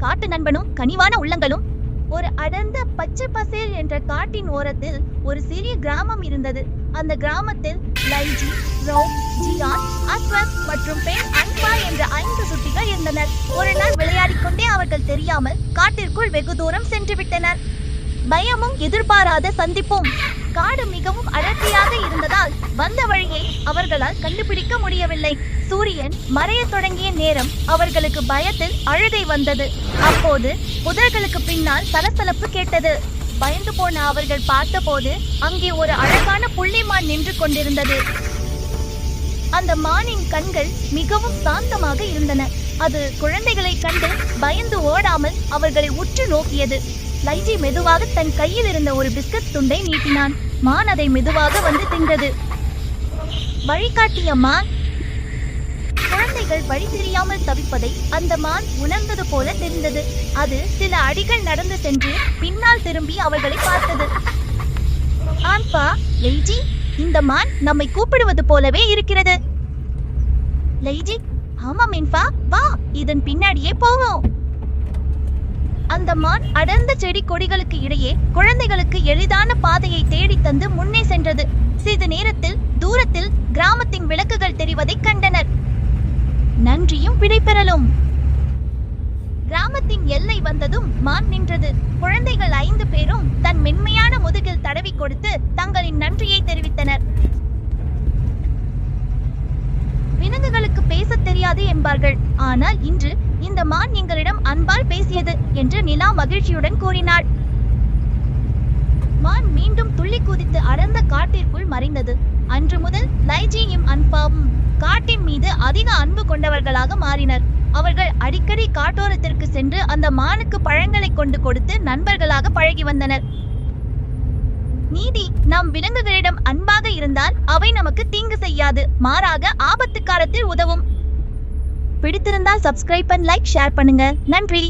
காட்டு நண்பனும் கனிவான உள்ளங்களும். ஒரு அடர்ந்த பச்சை பசேல் என்ற காட்டின் ஓரத்தில் ஒரு சிறிய கிராமம் இருந்தது. அந்த கிராமத்தில் லைஜி, ரவுப், ஜியான், அஸ்வத் மற்றும் பெண் அன்பா என்ற 5 சுட்டிகள் இருந்தனர். ஒரு நாள் விளையாடிக்கொண்டே அவர்கள் தெரியாமல் காட்டிற்குள் வெகு தூரம் சென்று விட்டனர். பயமும் எதிர்பாராத சந்திப்பும். காடு மிகவும் அடர்த்தியாக இருந்ததால் வந்த வழியை அவர்களால் கண்டுபிடிக்க முடியவில்லை. சூரியன் மறையத் தொடங்கிய நேரம் அவர்களுக்கு பயத்தில் அழுகை வந்தது. அப்போது புதர்களுக்கு பின்னால் சலசலப்பு கேட்டது. பயந்து போன அவர்கள் பார்த்தபோது அங்கே ஒரு அழகான புள்ளிமான் நின்று கொண்டிருந்தது. அந்த மானின் கண்கள் மிகவும் சாந்தமாக இருந்தன. அது குழந்தைகளை கண்டு பயந்து ஓடாமல் அவர்களை உற்று நோக்கியது. லைஜி மெதுவாக தன் கையில் இருந்த ஒரு பிஸ்கட் துண்டை நீட்டினான். மான் அதை மெதுவாக வந்து தின்றது. வழிகாட்டிய மான். குழந்தைகள் வழி தெரியாமல் தவிப்பதை அந்த மான் உணர்ந்தது போல தெரிந்தது. அது சில அடிகள் நடந்து சென்று பின்னால் திரும்பி அவர்களை பார்த்தது. ஆன்பா, லைஜி, இந்த மான் நம்மை கூப்பிடுவது போலவே இருக்கிறது. லைஜி, ஆமாம் என்பா, வா, இதன் பின்னாடியே போவோம். அந்த மான் அடர்ந்த செடி கொடிகளுக்கு இடையே குழந்தைகளுக்கு எளிதான பாதையை தேடி தந்து முன்னே சென்றது. சிறிது நேரத்தில் தூரத்தில் கிராமத்தின் விளக்குகள் தெரிவதை கண்டனர். நன்றியும் விடைபெறலும். கிராமத்தின் எல்லை வந்ததும் மான் நின்றது. குழந்தைகள் 5 பேரும் தன் மென்மையான முதுகில் தடவி கொடுத்து தங்களின் நன்றியை தெரிவித்தனர். விலங்குகளுக்கு பேசத் தெரியாது என்பார்கள், ஆனால் இன்று இந்த மான் எங்களிடம் அன்பால் பேசியது என்று நிலா மகிழ்ச்சியுடன் கூறினாள். மான் மீண்டும் துள்ளி குதித்து அடர்ந்த காட்டிற்குள் மறைந்தது. அன்று முதல் லைஜியும் அன்பாவும் காட்டின் மீது அதிக அன்பு கொண்டவர்களாக மாறினர். அவர்கள் அடிக்கடி காட்டோரத்திற்கு சென்று அந்த மானுக்கு பழங்களை கொண்டு கொடுத்து நண்பர்களாக பழகி வந்தனர். நீதி: நாம் விலங்குகளிடம் அன்பாக இருந்தால் அவை நமக்கு தீங்கு செய்யாது, மாறாக ஆபத்து காலத்தில் உதவும். பிடித்திருந்தால் சப்ஸ்கிரைப் பண்ணி லைக் ஷேர் பண்ணுங்க. நன்றி.